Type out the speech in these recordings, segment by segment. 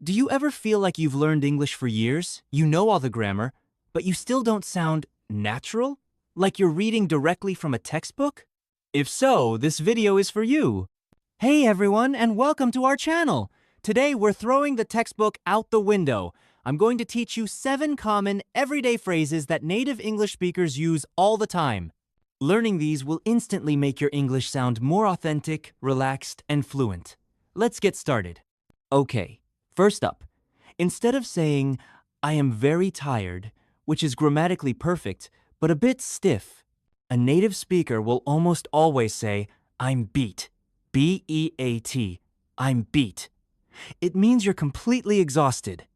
Do you ever feel like you've learned English for years, you know all the grammar, but you still don't sound natural? Like you're reading directly from a textbook? If so, this video is for you. Hey everyone, and welcome to our channel. Today we're throwing the textbook out the window. I'm going to teach you 7 common, everyday phrases that native English speakers use all the time. Learning these will instantly make your English sound more authentic, relaxed, and fluent. Let's get started. Okay. First up, instead of saying, I am very tired, which is grammatically perfect, but a bit stiff, a native speaker will almost always say, I'm beat. B-E-A-T. I'm beat. It means you're completely exhausted.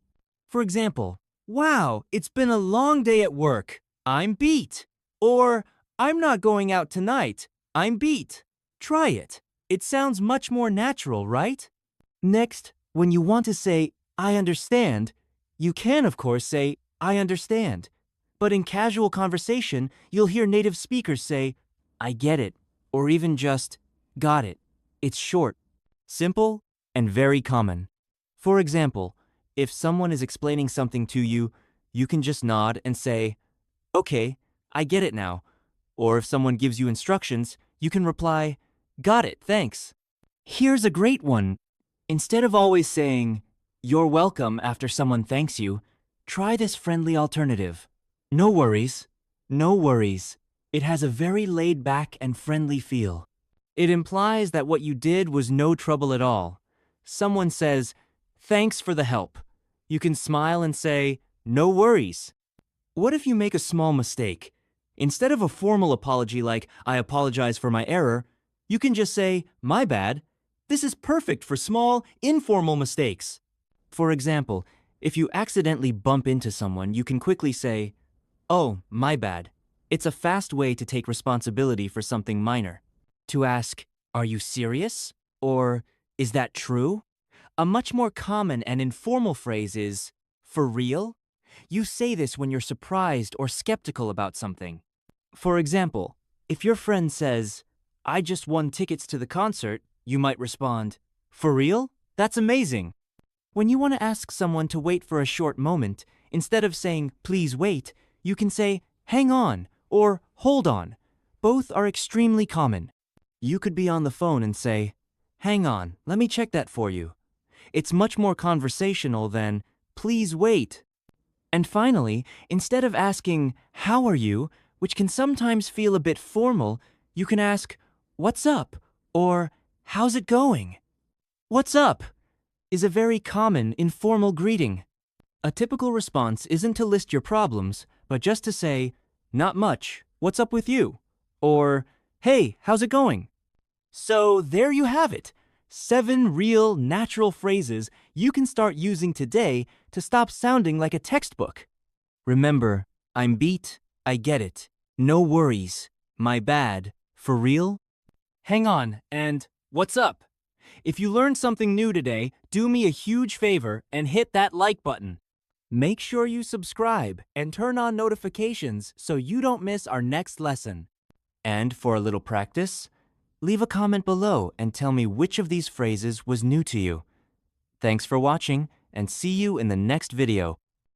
For example, wow, it's been a long day at work. I'm beat. Or, I'm not going out tonight. I'm beat. Try it. It sounds much more natural, right? Next, when you want to say, I understand, you can, of course, say, I understand. But in casual conversation, you'll hear native speakers say, I get it, or even just, got it. It's short, simple, and very common. For example, if someone is explaining something to you, you can just nod and say, okay, I get it now. Or if someone gives you instructions, you can reply, got it, thanks. Here's a great one. Instead of always saying, you're welcome after someone thanks you, try this friendly alternative. No worries. No worries. It has a very laid-back and friendly feel. It implies that what you did was no trouble at all. Someone says, thanks for the help. You can smile and say, no worries. What if you make a small mistake? Instead of a formal apology like, I apologize for my error, you can just say, my bad. This is perfect for small, informal mistakes. For example, if you accidentally bump into someone, you can quickly say, oh, my bad. It's a fast way to take responsibility for something minor. To ask, are you serious? Or, is that true? A much more common and informal phrase is, for real? You say this when you're surprised or skeptical about something. For example, if your friend says, I just won tickets to the concert, you might respond, for real? That's amazing. When you want to ask someone to wait for a short moment, instead of saying, please wait, you can say, hang on, or hold on. Both are extremely common. You could be on the phone and say, hang on, let me check that for you. It's much more conversational than, please wait. And finally, instead of asking, how are you, which can sometimes feel a bit formal, you can ask, what's up? Or, how's it going? What's up? Is a very common, informal greeting. A typical response isn't to list your problems, but just to say, not much, what's up with you? Or, hey, how's it going? So there you have it. 7 real, natural phrases you can start using today to stop sounding like a textbook. Remember, I'm beat, I get it. No worries, my bad, for real? Hang on, and what's up? If you learned something new today, do me a huge favor and hit that like button. Make sure you subscribe and turn on notifications so you don't miss our next lesson. And for a little practice, leave a comment below and tell me which of these phrases was new to you. Thanks for watching, and see you in the next video.